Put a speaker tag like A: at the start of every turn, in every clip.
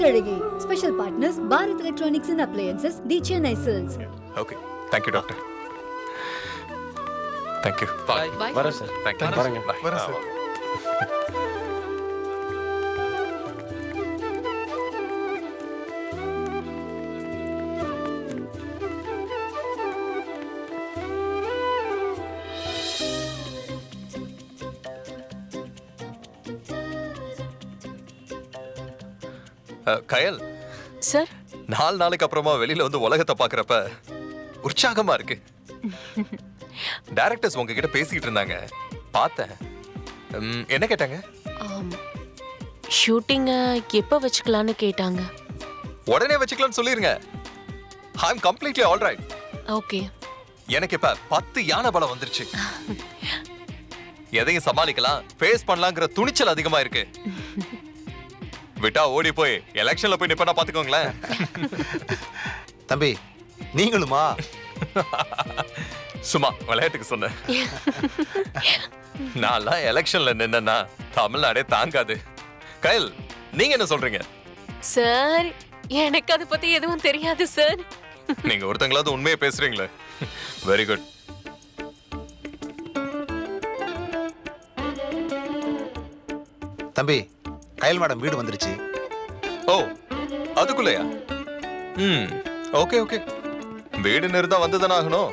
A: Perazhagi. Special partners Bharat Electronics and Appliances, the Chennai Silks.
B: Okay. Thank you, doctor. Thank you.
C: Bye. Bye.
D: வரேன் sir.
B: Thank you.
D: வரேங்க.
B: Bye.
E: வரேன் sir.
B: கயல்,
C: sir,
B: 4 நாளைக்கு அப்புறமா வெளியில வந்து உலகத்தை பாக்குறப்ப உற்சாகமா இருக்கு. டைரக்டர்ஸ் உங்ககிட்ட பேசிக்கிட்டு இருந்தாங்க, பார்த்தேன். என்ன கேட்டாங்க?
C: ஷூட்டிங்க எப்போ வச்சுக்கலான்னு கேட்டாங்க.
B: உடனே வச்சுக்கலாம்னு சொல்லிருங்க. ஐ அம் கம்ப்ளீட்லி ஆல் ரைட்.
C: ஓகே.
B: எனக்கு இப்ப 10 யானை பலம் வந்துருச்சு. எதையும் சமாளிக்கலாம், ஃபேஸ் பண்ணலாங்கிற துணிச்சல் அதிகமா இருக்கு. விட்டா ஓடி போய் எலெக்ஷன்ல போய் நிப்பனா பாத்துக்கோங்களேன்.
E: தம்பி நீங்களுமா?
B: சும்மா விளையாட்டுக்கு சொன்னேன். நான்லாம் எலெக்ஷன்ல நின்னா தமிழ்நாடே தாங்காது. கயல், நீங்க என்ன சொல்றீங்க?
C: சார், எனக்கு அதை பத்தி எதுவும் தெரியாது சார்.
B: நீங்க ஒருத்தங்களாவது உண்மையை பேசுறீங்களே. Very good.
E: தம்பி, கயல் மேடம் வீடு வந்துருச்சு.
B: ஓ, அதுக்குள்ளயா? Okay okay. வீடு நிறுத்தா வந்துதானே ஆகணும்.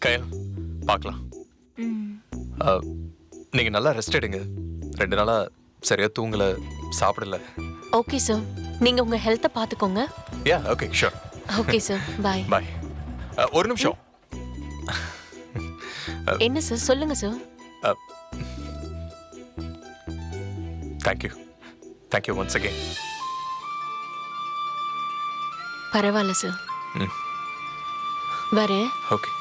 B: கயல், பார்க்கலாம். நீங்க நல்லா ரெஸ்ட் எடுங்க. 2 நாளா சரியா தூங்கல, சாப்பிடல.
C: ஓகே சார், நீங்க உங்க ஹெல்த்தை பாத்துக்கோங்க.
B: Yeah, okay, sure.
C: Okay sir, bye.
B: Bye. ஒரு நிமிஷம்.
C: என்ன சார், சொல்லுங்க sir.
B: Thank you. Thank you once again.
C: பரவாயில்ல சார். வரேன்.
B: ஓகே.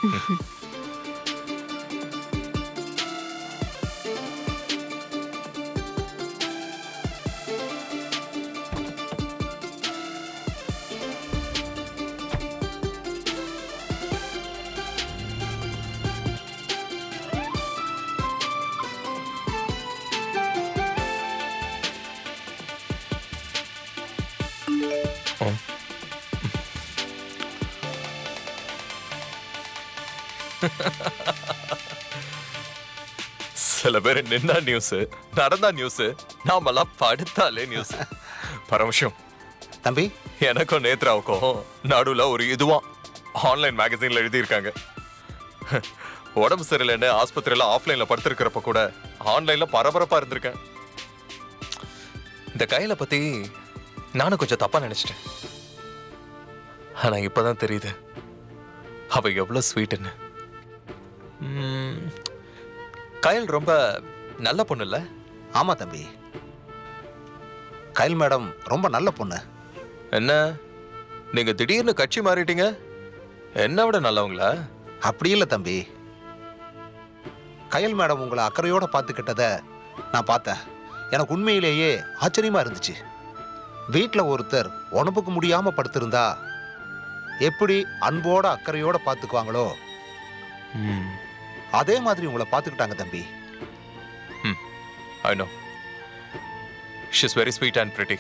B: சில பேர் நின்னா நியூஸ், நடந்தா நியூஸ், நாமெல்லாம் படுத்தாலே நியூஸ். பரமசிவம்
E: தம்பி,
B: எனக்கும் நேத்ராவுக்கும் நடுவில் ஒரு இதுவா ஆன்லைன் மேகசின்ல எழுதியிருக்காங்க. உடம்பு சரியில்லைன்னு ஆஸ்பத்திரியில ஆஃப்லைன்ல படுத்திருக்கிறப்ப கூட ஆன்லைன்ல பரபரப்பா இருந்திருக்கேன். இந்த கையில பத்தி நானும் கொஞ்சம் தப்பா நினைச்சிட்டேன். ஆனா இப்பதான் தெரியுது அவ எவ்வளவு ஸ்வீட்னு. கயல் ரொம்ப நல்ல பொண்ணு இல்ல?
E: ஆமா தம்பி, கயல் மேடம் ரொம்ப நல்ல பொண்ணு.
B: என்ன நீங்க திடீர்னு கட்சி மாறிட்டீங்க? என்ன விட நல்லவங்களா?
E: அப்படி இல்லை தம்பி, கயல் மேடம் உங்களை அக்கறையோட பார்த்துக்கிட்டத நான் பார்த்தேன். எனக்கு உண்மையிலேயே ஆச்சரியமா இருந்துச்சு. வீட்டில் ஒருத்தர் உடம்புக்கு முடியாம படுத்திருந்தா எப்படி அன்போட அக்கறையோட பார்த்துக்குவாங்களோ அதே மாதிரி உங்களை பார்த்துக்கிட்டாங்க தம்பி.
B: I know. She's very sweet and pretty.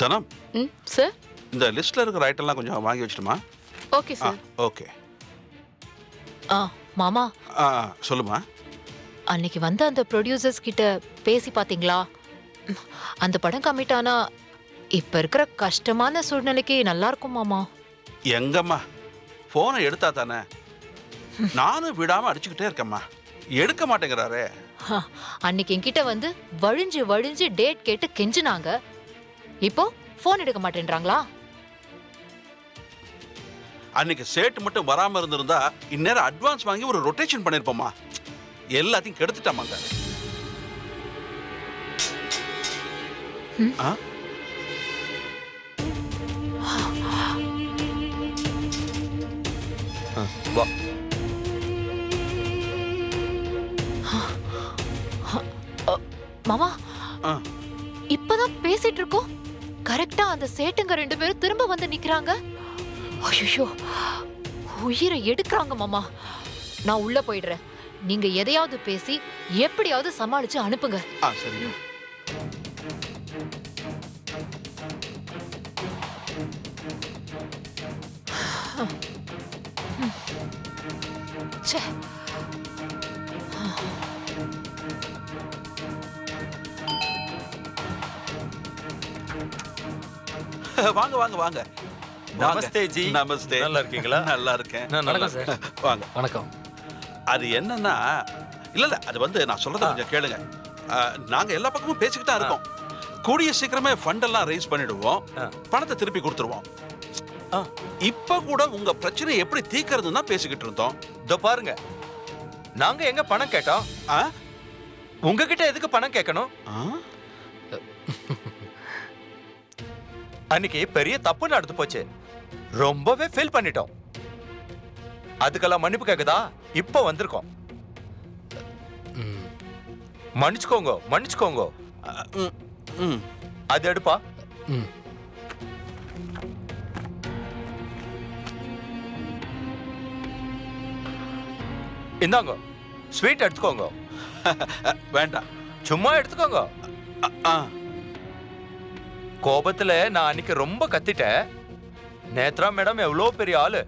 F: தனம்,
C: சார்.
F: இந்த லிஸ்ட்ல இருக்கிற ஐட்டம்லாம் கொஞ்சம் வாங்கி வச்சிடுமா?
C: Okay sir.
F: ஓகே.
G: மாமா,
F: சொல்லுமா.
G: அன்னைக்கு வந்து அந்த ப்ரொடியூசர்ஸ் கிட்ட பேசி பாத்தீங்களா? அந்த படம் கமிட் ஆனா
D: இப்ப இருக்கிற கஷ்டமான சூழ்நிலைக்கு நல்லா இருக்கும் மாமா.
F: எங்கம்மா போனை எடுத்தா தானே. நானும் விடாம அடிச்சுக்கிட்டே இருக்கேம்மா, எடுக்க மாட்டேங்கிறாரே.
D: ஹ, அன்னைக்கு என்கிட்ட வந்து வழிஞ்சு வழிஞ்சு டேட் கேட்டு கெஞ்சினாங்க. இப்போ போன் எடுக்க மாட்டேன்றாங்களா?
F: அன்னைக்கு சேட்டு மட்டும் வராம இருந்திருந்தா இந்நேரம் அட்வான்ஸ் வாங்கி ஒரு ரொட்டேஷன் பண்ணிருப்போமா. எல்லாத்தையும் கெடுத்துட்டாமாங்க. ஆ?
B: வா.
D: மாமா
F: ஆ.
D: இப்பதான் பேசிட்டு இருக்கோம், கரெக்டா அந்த சேட்டுங்க 2 பேரும் திரும்ப வந்து நிக்கிறாங்க. ஐயோ, உயிரை எடுக்கிறாங்க மாமா. நான் உள்ள போயிடுறேன், நீங்க எதையாவது பேசி எப்படியாவது சமாளிச்சு அனுப்புங்க.
F: ஆ சரிங்க.
D: ச்சே.
F: வாங்க வாங்க வாங்க.
B: நமஸ்தே ஜி.
F: நமஸ்தே.
B: நல்லா இருக்கீங்களா?
F: நல்லா இருக்கேன்.
G: வணக்கம் சார்.
F: வாங்க.
G: வணக்கம்.
F: அது என்னன்னா, இல்ல அது வந்து நான் சொல்றத கொஞ்சம் கேளுங்க. நாங்க எல்லா பக்கமும் பேசிக்கிட்டு தான் இருக்கோம். கூடிய சீக்கிரமே ஃபண்ட் எல்லாம் ரைஸ் பண்ணிடுவோம், பணத்தை திருப்பி கொடுத்துருவோம். இப்ப கூட உங்க பிரச்சனை எப்படி தீர்க்கறதுன்னு தான் பேசிக்கிட்டு இருந்தோம்.
B: இதோ பாருங்க, நாங்க எங்க பணம் கேட்டோம்?
F: ஆ?
B: உங்ககிட்ட எதுக்கு பணம் கேட்கணும்?
F: ஆ?
B: அன்னைக்கு பெரிய தப்பு நடந்து போச்சு, ரொம்பவே ஃபீல் பண்ணிட்டோம். அதுக்கெல்லாம் மன்னிப்பு கேக்குதா இப்ப வந்திருக்கோம். மன்னிச்சுக்கோங்க மன்னிச்சுக்கோங்க.
F: ம், ம்.
B: அது எடுப்பா.
G: ம்.
B: இந்தாங்க ஸ்வீட் எடுத்துக்கோங்க.
F: வேண்டாம்.
B: சும்மா எடுத்துக்கோங்க.
F: ஆ.
B: கோபத்துல நான் அன்னைக்கு ரொம்ப கத்திட்டேன். நேத்ரா மேடம் எவ்வளோ பெரிய ஆளு,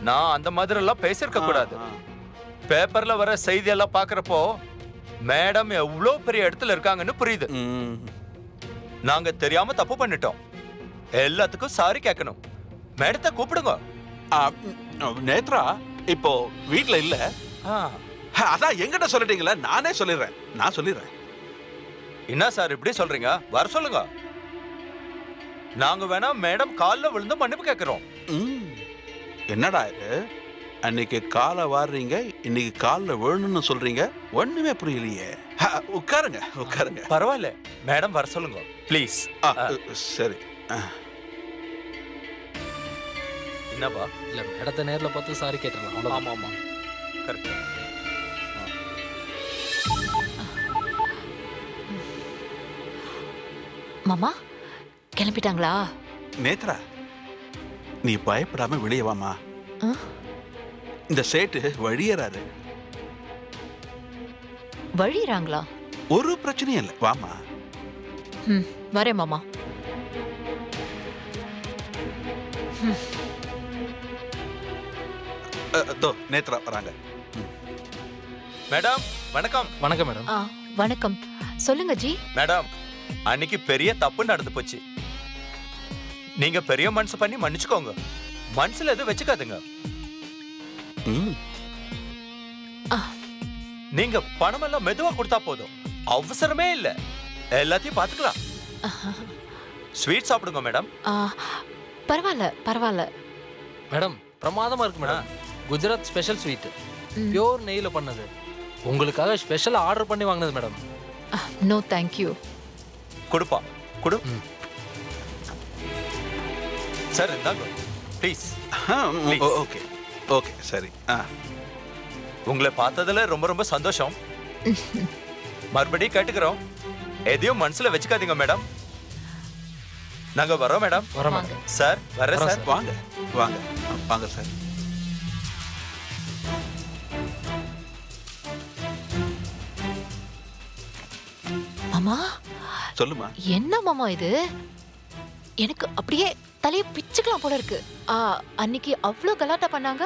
B: நான் அந்த மாதிரி எல்லாம் பேசிருக்க கூடாது. பேப்பர்ல வர செய்தி எல்லாம் பாக்குறப்போ மேடம் எவ்வளோ பெரிய இடத்துல இருக்காங்கன்னு புரியுது.
F: ம்.
B: நாங்க தெரியாம தப்பு பண்ணிட்டோம், எல்லாத்துக்கும் சாரி கேட்கணும். மேடத்தை கூப்பிடுங்க.
F: நேத்ரா இப்போ வீட்ல இல்ல. அதான் எங்கிட்ட சொல்லிட்டீங்களா, நானே சொல்லிடுறேன். நான் சொல்லிடுறேன்.
B: என்ன சார் இப்படி சொல்றீங்க? வர சொல்லுங்க. நாங்க வேணா மேடம் கால்ல விழுந்து மன்னிப்பு கேட்கிறோம்.
F: ம். என்னடா இது, அன்னைக்கு காலை வாடுறீங்க, இன்னைக்கு கால்ல விழணும்னு சொல்றீங்க, ஒண்ணுமே புரியலையே. உட்காருங்க உட்காருங்க.
B: பரவாயில்ல, மேடம் வர சொல்லுங்க ப்ளீஸ்.
F: சரி.
B: என்னப்பா?
G: இல்ல இடத்த நேர்ல பார்த்து சாரி கேட்டுறலாம், அவ்வளவுதான்.
B: ஆமா ஆமா கரெக்ட்.
D: மாமா கிளம்பிட்டாங்களா?
F: நேத்ரா, நீ பயப்படாம வெளியே வாமா.
D: ஆ?
F: இந்த சேட்டு வழியறாரு.
D: வழிறாங்களா?
F: ஒரு பிரச்சனையும் இல்லை, வாமா.
D: ம், வரேன் மாமா.
F: நேத்ரா வராங்க.
B: மேடம் வணக்கம்.
G: வணக்கம் மேடம்.
D: ஆ, வணக்கம். சொல்லுங்க ஜி.
B: மேடம், அன்னைக்கு பெரிய தப்பு நடந்து போச்சு. நீங்க பெரிய மனசு பண்ணி மன்னிச்சுக்கோங்க. மனசுல எதுவும் வச்சுக்காதுங்க.
F: ம்.
B: நீங்க பணம் எல்லாம் மெதுவா கொடுத்தா போதும், அவசரமே இல்ல, எல்லாத்தையும் பாத்துக்கலாம். ஸ்வீட் சாப்பிடுங்க மேடம்.
D: ஆ, பரவாயில்ல பரவாயில்ல.
G: மேடம் பிரமாதமா இருக்கு மேடம். குஜராத் ஸ்பெஷல் ஸ்வீட்,
D: ம்.
G: பியோர் நெய்ல பண்ணது, உங்களுக்காக ஸ்பெஷல் ஆர்டர் பண்ணி வாங்கினது மேடம்.
D: No thank you.
B: கொடுப்பா கொடு.
G: ம்.
B: சார் இந்தாங்க ப்ளீஸ்.
F: Please. ஓகே ஓகே சரி.
B: உங்களை பார்த்ததுல ரொம்ப ரொம்ப சந்தோஷம். மறுபடியும் கேட்டுக்கிறோம், எதையும் மனசுல வச்சுக்காதீங்க மேடம். நாங்க வரோம் மேடம்.
G: வரோம்
D: வாங்க.
G: மேடம்.
B: சார் வரேன்
G: வரோம்
B: சார்.
F: வாங்க வாங்க வாங்க சார்.
D: மாமா
F: சொல்லுமா.
D: என்ன மாமா இது? எனக்கு அப்படியே தலைய பிச்சுக்கலாம் போல இருக்கு. அன்னைக்கு அவ்வளோ கலாட்டா பண்ணாங்க,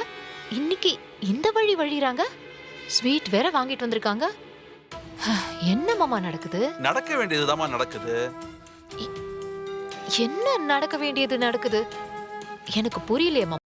D: இன்னைக்கு இந்த வழி வழிறாங்க. ஸ்வீட் வேற வாங்கிட்டு வந்திருக்காங்க. என்ன மாமா நடக்குது?
F: நடக்க வேண்டியதுதாம்மா நடக்குது.
D: என்ன நடக்க வேண்டியது நடக்குது எனக்கு புரியலையே மாமா.